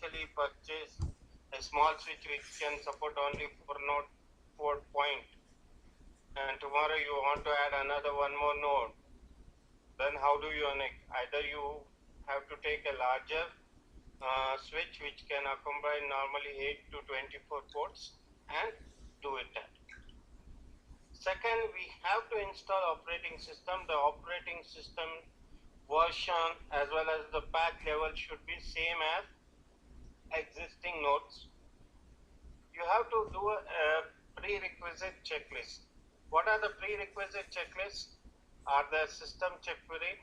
initially purchase a small switch which can support only 4 point, and tomorrow you want to add another one more node, then how do you connect? Either you have to take a larger switch which can accommodate normally 8 to 24 ports and do it that. Second, we have to install operating system. The operating system version as well as the patch level should be same as existing nodes. You have to do a prerequisite checklist. What are the prerequisite checklists? Are the system check queried?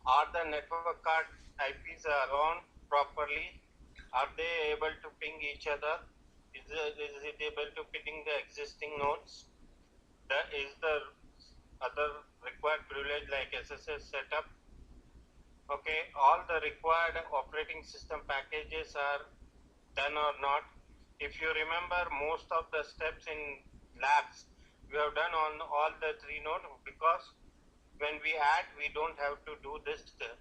Are the network card IPs are on properly? Are they able to ping each other? Is it able to ping the existing nodes? Is the other required privilege like SSH setup? Okay, all the required operating system packages are done or not. If you remember, most of the steps in labs we have done on all the 3 nodes, because when we add, we don't have to do this step.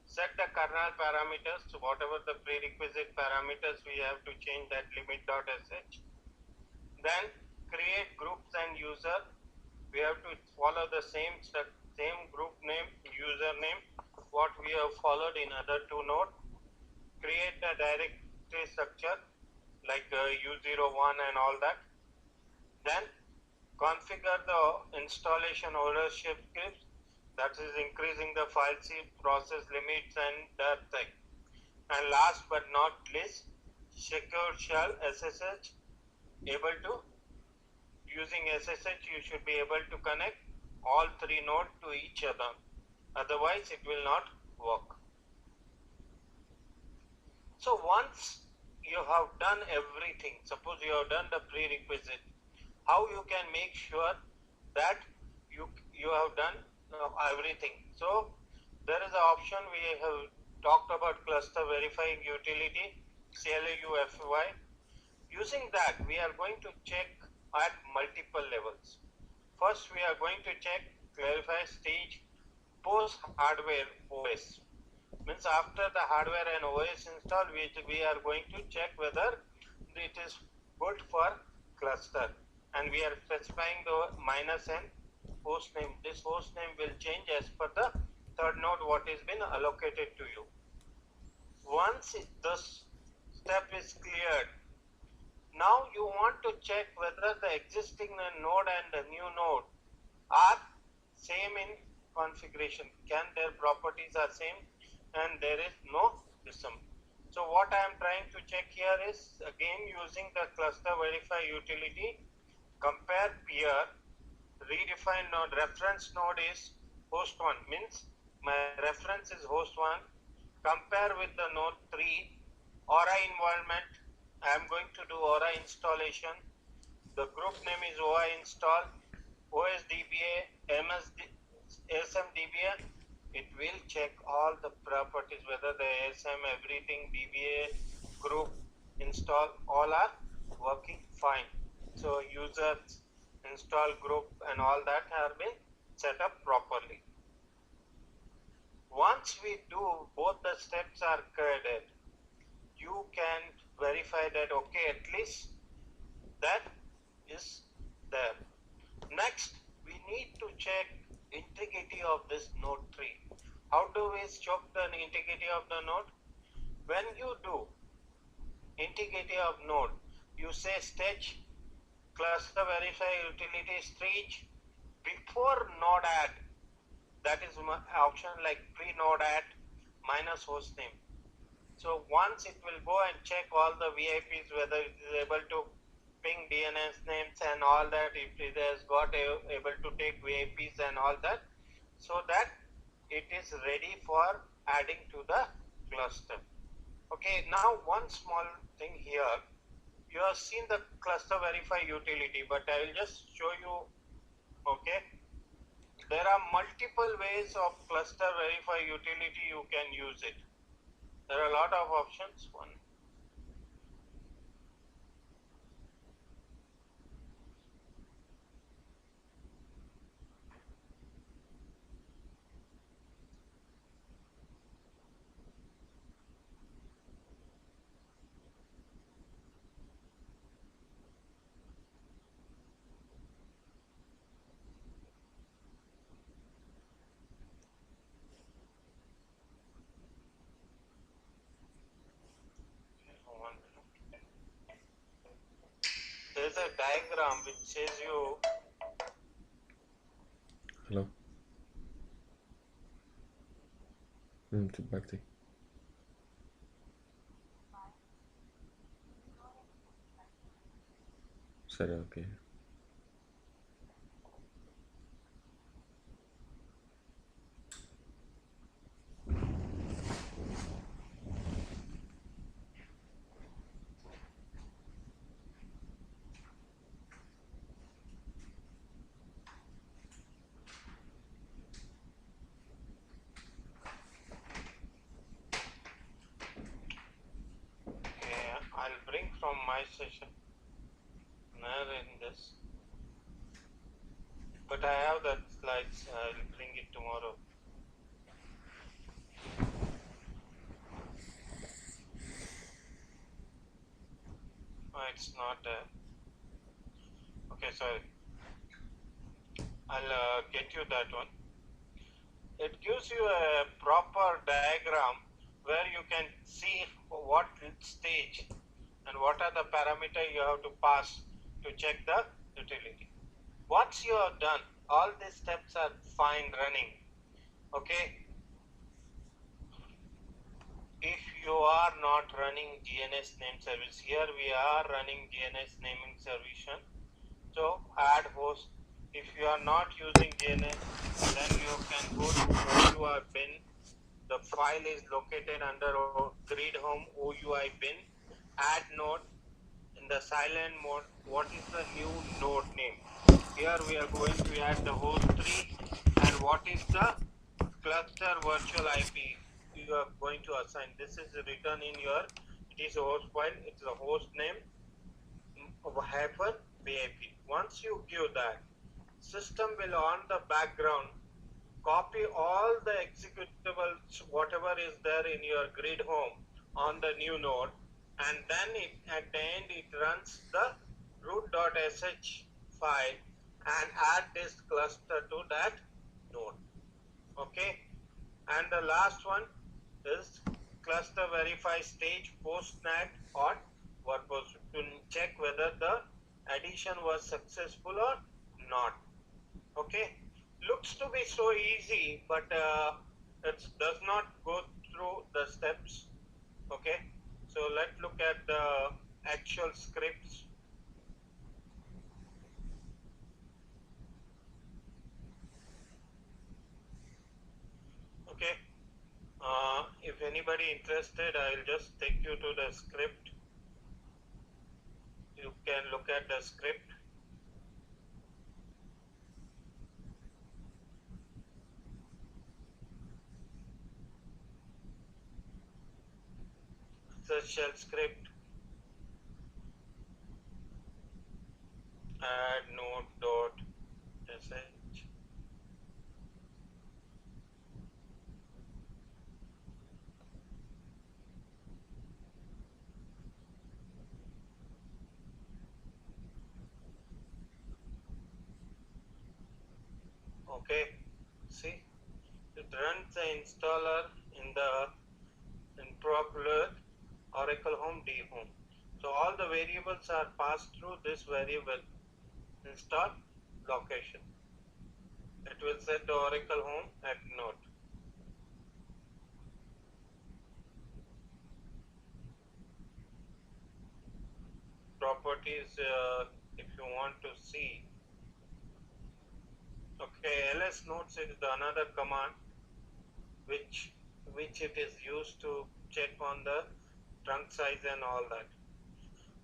Set the kernel parameters, so whatever the prerequisite parameters, we have to change that limit.sh. Then create groups and user. We have to follow the same group name, username, what we have followed in other 2 nodes. Create a directory structure like U01 and all that. Then configure the installation ownership scripts, that is increasing the file process limits and that thing. And last but not least, secure shell SSH. Able to, using SSH, you should be able to connect all 3 nodes to each other. Otherwise, it will not work. So once you have done everything, suppose you have done the prerequisite, how you can make sure that you have done everything? So there is an option, we have talked about cluster verifying utility, CLUFY. Using that, we are going to check at multiple levels. First, we are going to check verify stage post hardware OS. Means after the hardware and OS install, we are going to check whether it is good for cluster, and we are specifying the -n host name. This host name will change as per the 3rd node what has been allocated to you. Once this step is cleared, now you want to check whether the existing node and the new node are same in configuration. Can their properties are same and there is no system. So what I am trying to check here is, again using the cluster verify utility, compare peer, redefine node, reference node is host 1, means my reference is host 1, compare with the node 3, Aura environment, I am going to do Aura installation, the group name is OI install, OSDBA, ASM-DBA, it will check all the properties, whether the ASM, everything, DBA, group, install, all are working fine. So users, install group and all that have been set up properly. Once we do, both the steps are cleared, you can verify that okay, at least that is there. Next, we need to check integrity of this node 3. How do we check the integrity of the node? When you do integrity of node, you say stage cluster verify utility stage before node add. That is option like pre-node add minus host name. So once it will go and check all the VIPs, whether it is able to ping DNS names and all that, if it has got able to take VIPs and all that, so that it is ready for adding to the cluster. Okay, now one small thing here, you have seen the cluster verify utility, but I will just show you. Okay, there are multiple ways of cluster verify utility you can use it. There are a lot of options. One, diagram which says you. Hello. Back. సరే okay. I'll bring from my session not in this, but I have that slides. I'll bring it tomorrow. It's not okay, sorry. I'll get you that one. It gives you a proper diagram where you can see what stage and what are the parameters you have to pass to check the utility. Once you have done, all these steps are fine running. Okay. If you are not running DNS name service, here we are running DNS naming service. So add host. If you are not using DNS, then you can go to OUI bin. The file is located under grid home OUI bin. Add node in the silent mode. What is the new node name? Here we are going to add the host 3 and what is the cluster virtual IP you are going to assign. This is written in your, it is a host file, it's a host name hyphen VIP. Once you give that, system will on the background copy all the executables whatever is there in your grid home on the new node, and then at the end it runs the root.sh file and add this cluster to that node. Okay, and the last one is cluster verify stage postnet or verbose to check whether the addition was successful or not. Okay, looks to be so easy, but it does not go through the steps. Okay, so let's look at the actual scripts. Okay, if anybody interested, I'll just take you to the script. You can look at the script. It's a shell script. Add node.sh. Okay, see, it runs the installer in the popular Oracle Home D Home. So all the variables are passed through this variable install location. It will set the Oracle Home at node. Properties, if you want to see. Okay, ls nodes is the another command which it is used to check on the trunk size and all that.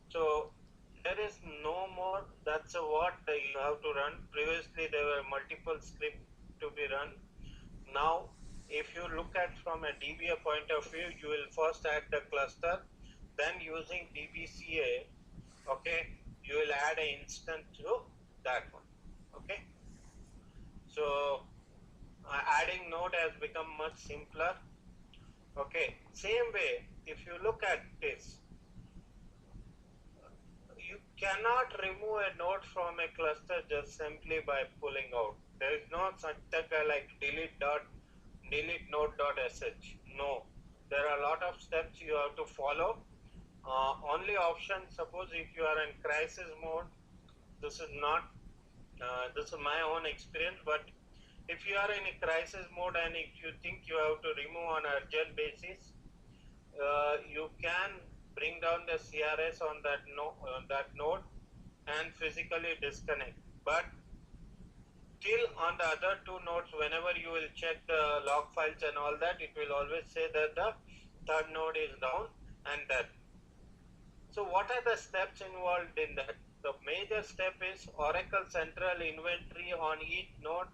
So there is no more. That's what you have to run. Previously there were multiple scripts to be run. Now if you look at from a DBA point of view, you will first add the cluster, then using DBCA, okay, you will add an instance to that one. Okay, so adding node has become much simpler. Okay, same way if you look at this, you cannot remove a node from a cluster just simply by pulling out. There is no such thing like delete node.sh. No, there are a lot of steps you have to follow. Only option, suppose if you are in crisis mode, This is not, this is my own experience, but if you are in a crisis mode and if you think you have to remove on a urgent basis, you can bring down the CRS on that node and physically disconnect. But still on the other two nodes, whenever you will check the log files and all that, it will always say that the third node is down and dead. So what are the steps involved in that? The major step is Oracle Central Inventory on each node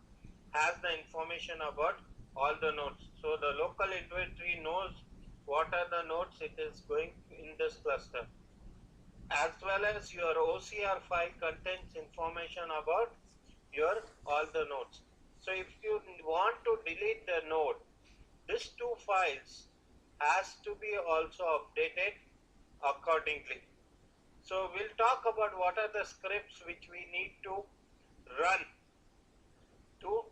has the information about all the nodes. So the local inventory knows what are the nodes it is going in this cluster. As well as your OCR file contains information about your all the nodes. So if you want to delete the node, these two files has to be also updated accordingly. So we'll talk about what are the scripts which we need to run to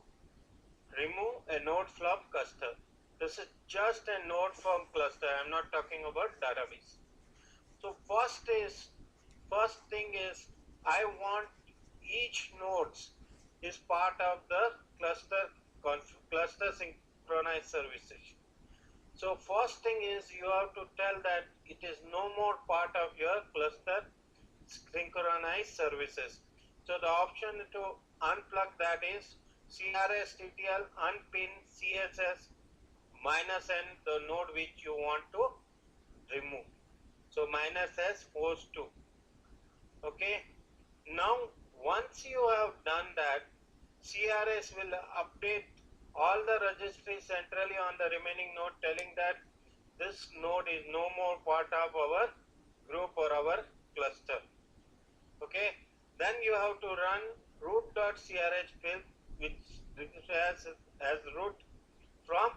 remove a node from cluster. This is just a node from cluster. I'm not talking about database. So first thing is I want each nodes is part of the cluster synchronized services. So first thing is you have to tell that it is no more part of your cluster synchronized services. So the option to unplug that is CRSTTL unpin CSS -n the node which you want to remove. So -s host 2. Okay. Now once you have done that, CRS will update all the registries centrally on the remaining node, telling that this node is no more part of our group or our cluster. Okay, then you have to run root.crh field which has root from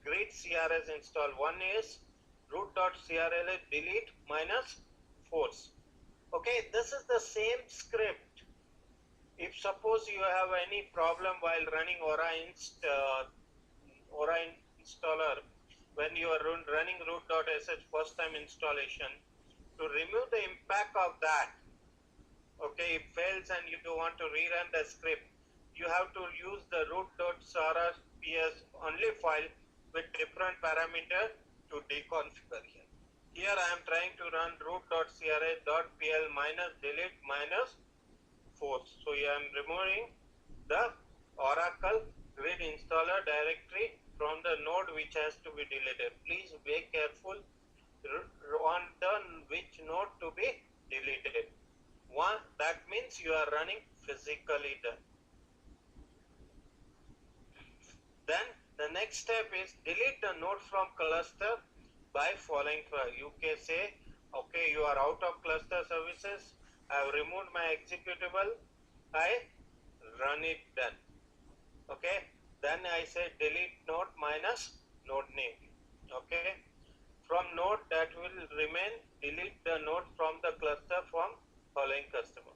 grid CRS install. One is root.crl delete -force. Okay, this is the same script. If suppose you have any problem while running Aura installer, when you are running root.sh first time installation, to remove the impact of that, okay, it fails and you want to rerun the script, you have to use the root.crps only file with different parameter to deconfigure here. Here I am trying to run root.crh.pl -delete -force. So I am removing the Oracle grid installer directory from the node which has to be deleted. Please be careful on the which node to be deleted. One, that means you are running physically done. Then the next step is delete the node from cluster by following. You can say, okay, you are out of cluster services. I have removed my executable. I run it then. Okay. Then I say delete node -node name. Okay. From node that will remain, delete the node from the cluster from following customer.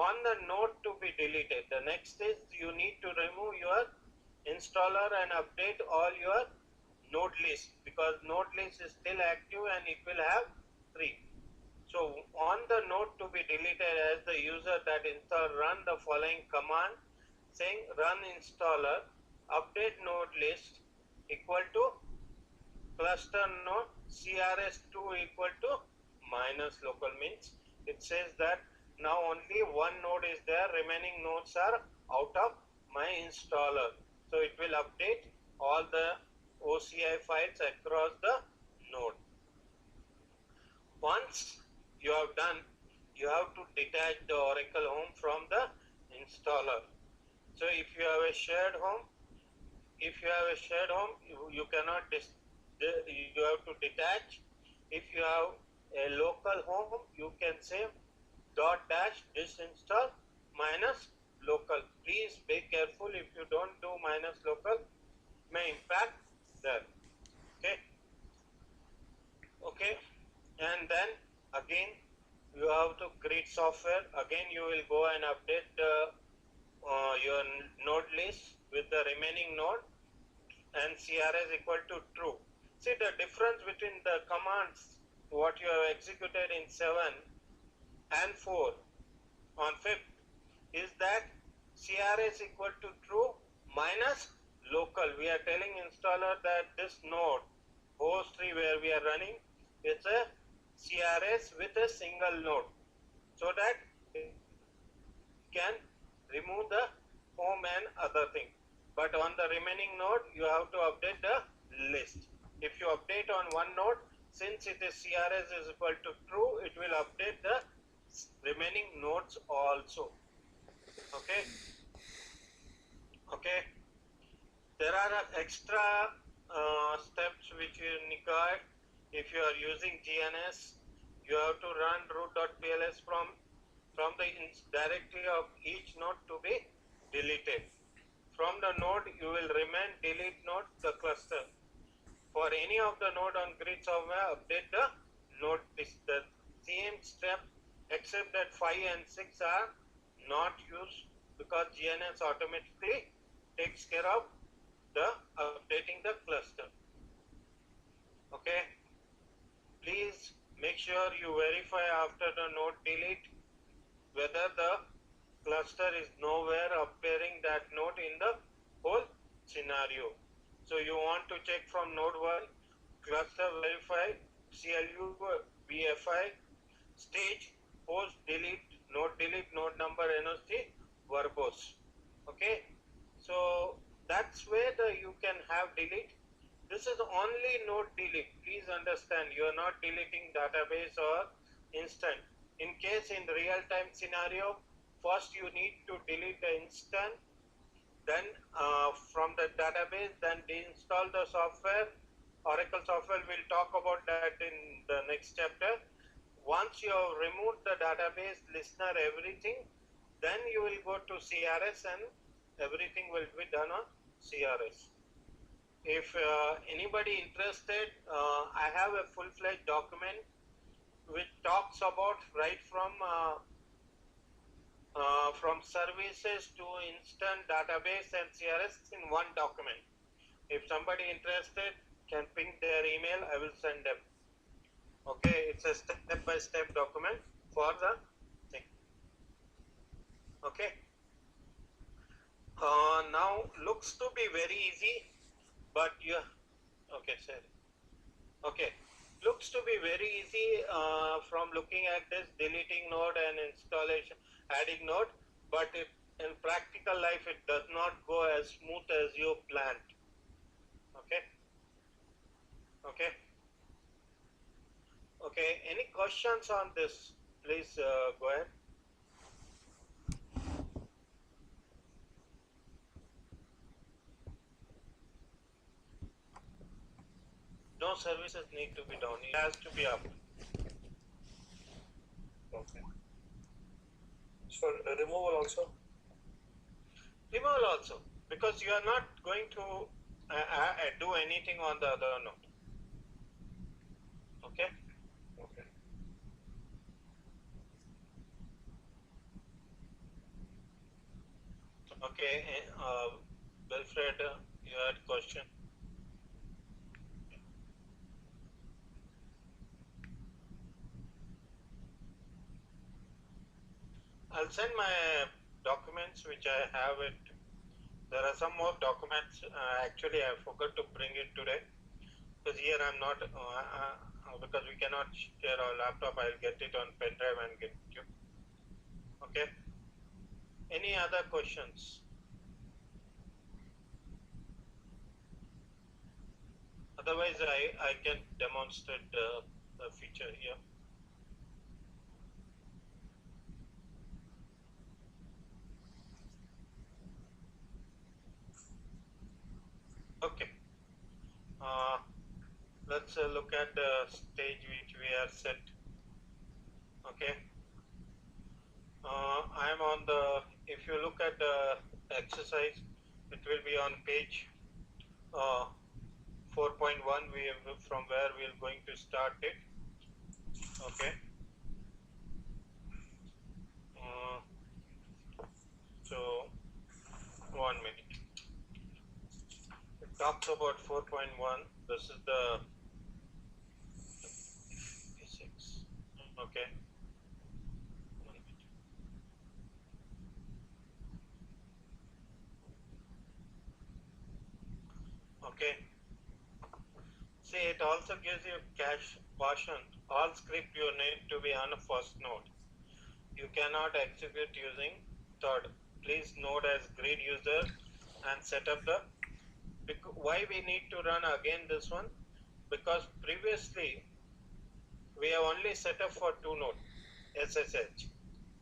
On the node to be deleted, the next is you need to remove your installer and update all your node list, because node list is still active and it will have 3. So on the node to be deleted, as the user that install, run the following command saying run installer update node list equal to cluster node CRS2 equal to -local, means it says that now only one node is there, remaining nodes are out of my installer. So it will update all the OCI files across the node. Once you have done, you have to detach the Oracle home from the installer. So if you have a shared home, you cannot you have to detach. If you have a local home, you can say --disinstall -local. Please be careful. If you don't do -local, may impact there. Okay, and then again you have to create software. Again you will go and update your node list with the remaining node and CRS equal to true. See the difference between the commands what you have executed in 7 and 4. on fifth is that CRS equal to true minus local. We are telling installer that this node, host tree where we are running, is a CRS with a single node, so that it can remove the home and other thing. But on the remaining node, you have to update the list. If you update on one node, since it is CRS is equal to true, it will update the remaining nodes also. Okay. Okay. There are extra steps which you require. If you are using GNS, you have to run root.pls from the directory of each node to be deleted. From the node, you will remain delete node the cluster. For any of the node on grid software, update the node list. The same step, except that 5 and 6 are not used because GNS automatically takes care of the updating the cluster. Okay. Please make sure you verify after the node delete whether the cluster is nowhere appearing that node in the whole scenario. So you want to check from node 1, cluster verify, CLU, BFI, stage, host, delete, node number, NOC, verbose. Okay. So that's where you can have delete. This is only node delete. Please understand, you are not deleting database or instant. In case in real-time scenario, first you need to delete the instant, then from the database, then deinstall the software. Oracle software, will talk about that in the next chapter. Once you have removed the database, listener, everything, then you will go to CRS and everything will be done on CRS. If anybody interested, I have a full-fledged document which talks about right from services to instant database and CRS in one document. If somebody interested, can ping their email, I will send them. Okay, it's a step-by-step document for the thing. Okay. Now looks to be very easy, but okay, sorry. Okay, looks to be very easy from looking at this deleting node and installation, adding node, but in practical life it does not go as smooth as you planned. Okay. Okay. Okay. Any questions on this? Please go ahead. No services need to be down. It has to be up. Okay. So removal also? Removal also, because you are not going to do anything on the other node. Okay. Okay. Okay. Wilfred, you had a question. I'll send my documents which I have it. There are some more documents. Actually, I forgot to bring it today because here I'm not because we cannot share our laptop. I'll get it on pen drive and get you. Okay. Any other questions? Otherwise, I can demonstrate the feature here. Okay. Let's look at the stage which we are set. Okay. I'm on the, if you look at the exercise, it will be on page 4.1, from where we are going to start it. Okay. So 1 minute. It talks about 4.1. This is the 6. Okay. Okay. See, it also gives you cache caution. All script you need to be on a first node. You cannot execute using third. Please node as grid user and set up the. Why we need to run again this one? Because previously we have only set up for 2 node SSH,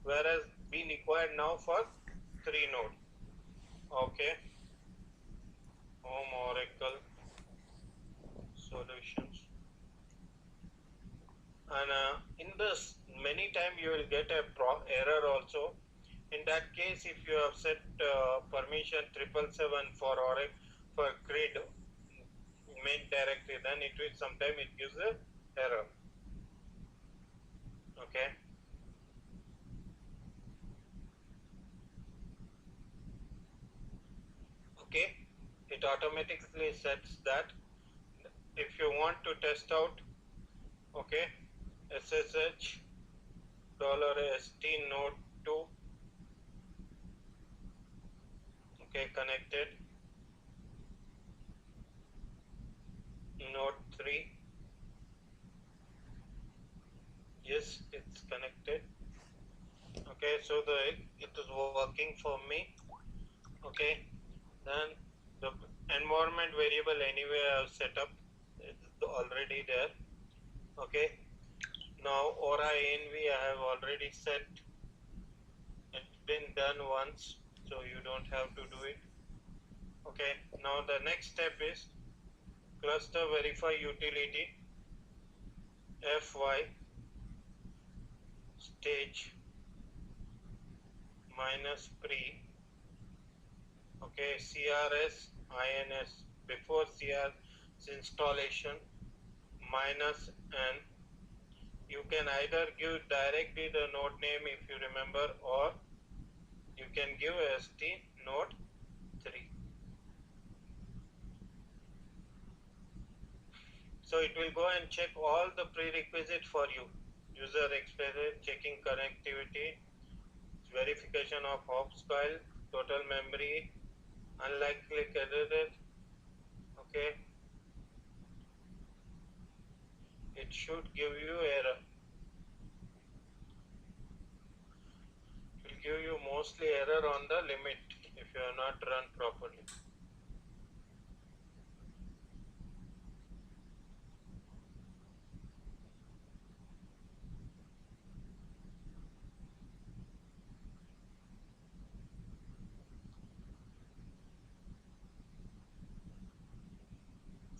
whereas we required now for 3 node. Okay. Home Oracle solutions. And in this many times you will get a error also. In that case, if you have set permission 777 for Oracle for grid main directory, then it will sometime it gives a error. Okay. Okay, it automatically sets that. If you want to test out, okay, SSH $ST node 2, okay, connected, node 3, yes, it's connected. Okay, so it is working for me. Okay, then the environment variable anyway I have set up, it's already there. Okay, now Aura env I have already set. It's been done once, so you don't have to do it. Okay, now the next step is cluster verify utility fy stage minus pre, okay, crs ins before crs installation minus n. You can either give directly the node name if you remember, or you can give st node 3. So it will go and check all the prerequisite for you. User experience, checking connectivity, verification of hops file, total memory, unlikely candidate. Okay. It should give you error. It will give you mostly error on the limit if you are not run properly.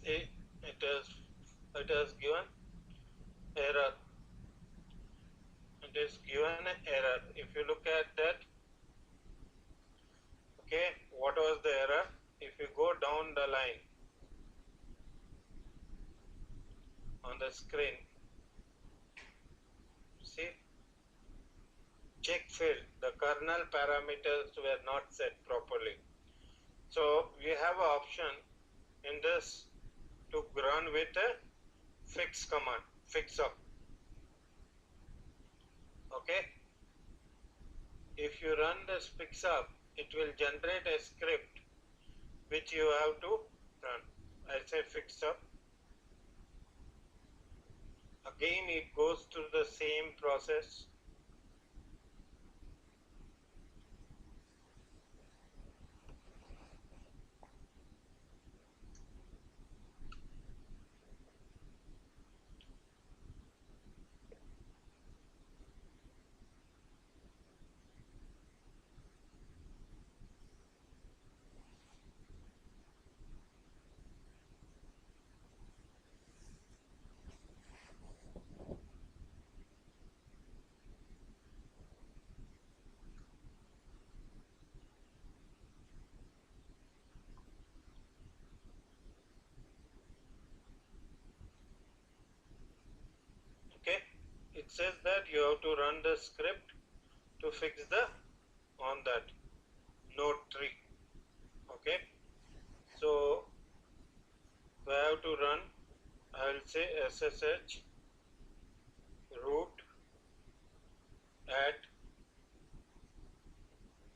See, it has given error. It is given an error. If you look at that, okay, what was the error? If you go down the line on the screen, see, check field, the kernel parameters were not set properly. So we have an option in this to run with a fix command, fix up. Okay. If you run this fix up, it will generate a script which you have to run. I say fix up. Again, it goes through the same process. Okay, it says that you have to run the script to fix the on that node 3. Okay, so I have to run, I will say ssh root at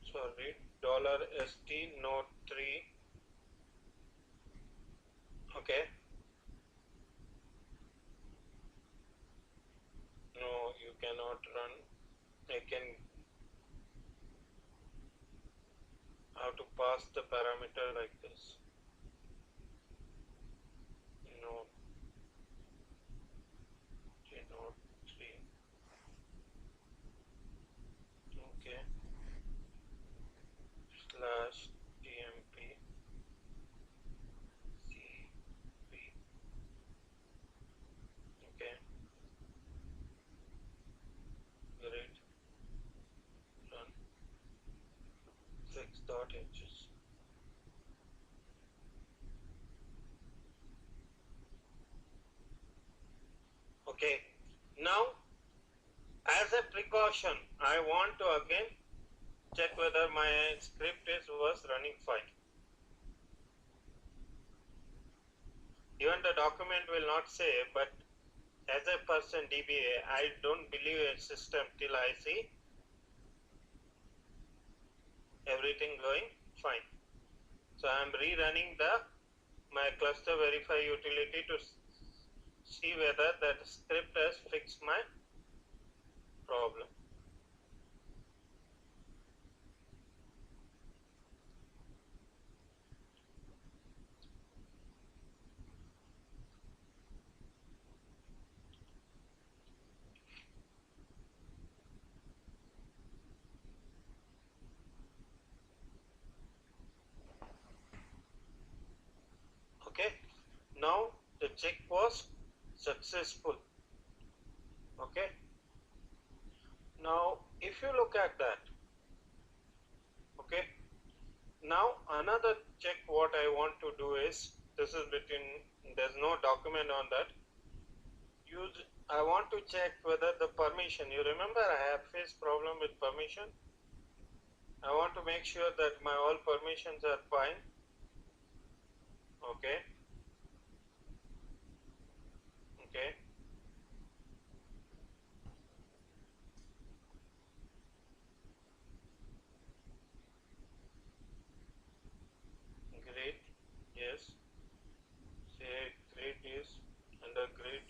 $st node 3 Okay. No, you cannot run. I can how to pass the parameter like this. No, not 3. Okay. Slash tmp cp. Okay. Great. Run. 6.hs. Okay. Now, as a precaution, I want to again check whether my script was running fine. Even the document will not say, but as a person DBA, I don't believe a system till I see everything going fine. So I am rerunning my cluster verify utility to see whether that script has fixed my problem. Okay, now the check was successful. Okay, now if you look at that, okay, now another check what I want to do is, this is between, there's no document on that. I want to check whether the permission, you remember I have faced problem with permission. I want to make sure that my all permissions are fine. Okay. Okay. Great. Yes. Say great is under great.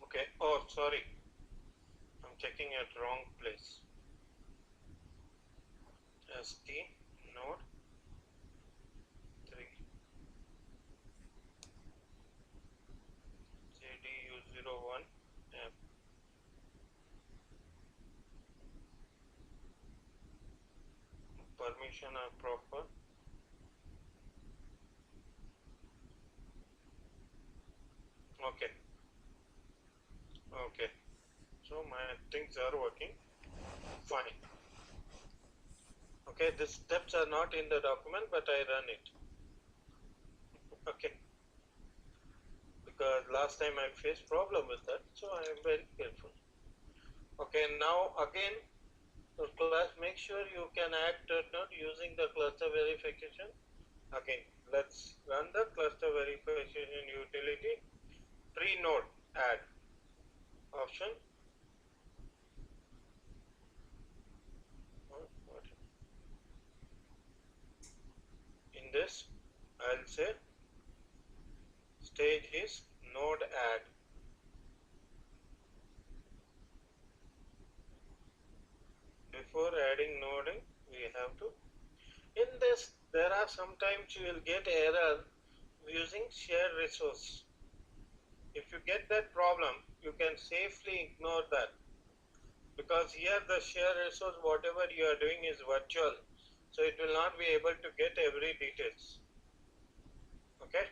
Okay. Oh, sorry. I'm checking at wrong place. ST node 3. JDU01 app. Permission are proper. Okay. Okay. So my things are working fine. Okay, these steps are not in the document, but I run it. Okay. Because last time I faced problem with that, so I am very careful. Okay, now again, class, make sure you can add node using the cluster verification. Again, let's run the cluster verification utility. Pre-node add option. In this, I'll say stage is node add. Before adding noding, we have to. In this, there are sometimes you will get error using shared resource. If you get that problem, you can safely ignore that, because here the share resource, whatever you are doing is virtual, so it will not be able to get every details. Okay.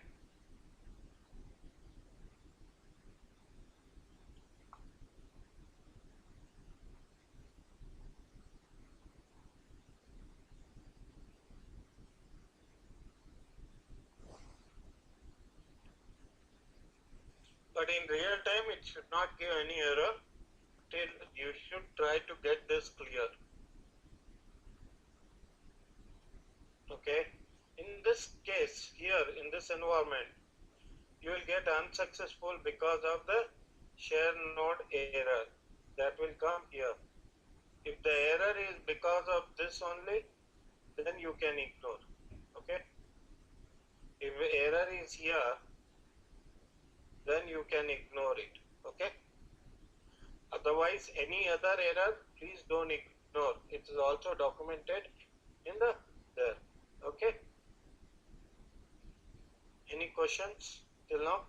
But in real time, it should not give any error till you should try to get this clear. Okay. In this case, here in this environment, you will get unsuccessful because of the share node error. That will come here. If the error is because of this only, then you can ignore. Okay. If error is here, then you can ignore it. Okay. Otherwise, any other error, please don't ignore. It is also documented in the there. Okay. Any questions till now?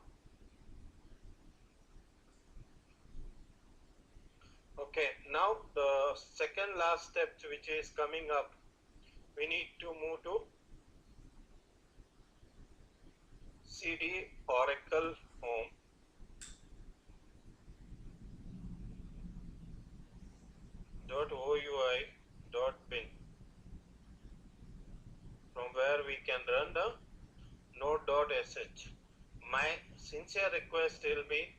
Okay. Now the second last step, which is coming up, we need to move to CD Oracle Home. .oui.bin, from where we can run the node.sh. My sincere request will be,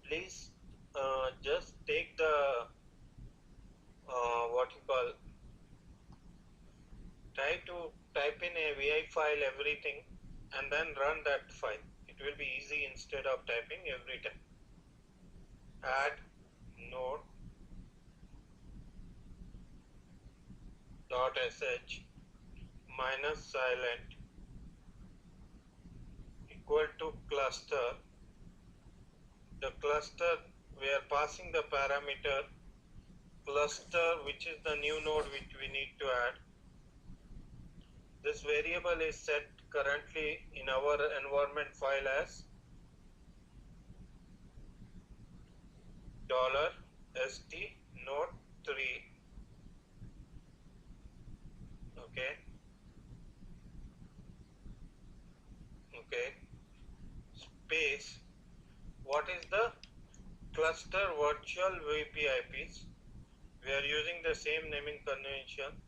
please just take the what you call, try to type in a vi file everything and then run that file. It will be easy instead of typing every time. Add node.sh minus silent equal to cluster. The cluster, we are passing the parameter cluster, which is the new node which we need to add. This variable is set currently in our environment file as $st node3. Okay. Okay. Space. What is the cluster virtual VPIPs? We are using the same naming convention.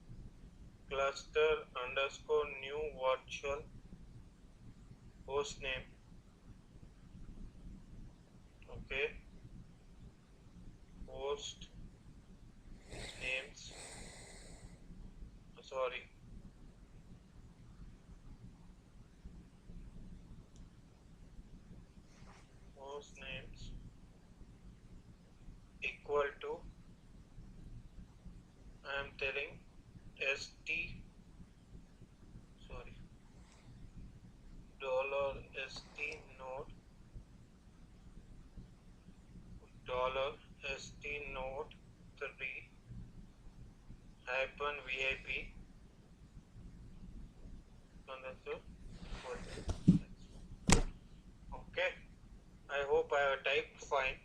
Cluster underscore new virtual host name. Okay. Host names. Sorry. Host names equal to, I am telling $st node $st node 3 hyphen VIP. Okay, I hope I have typed fine.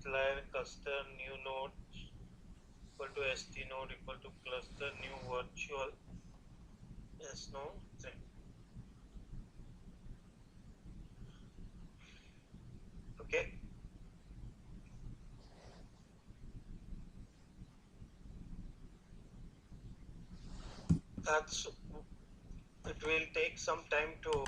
Like cluster new node equal to st node equal to cluster new virtual s node 3. Okay. That's, it will take some time to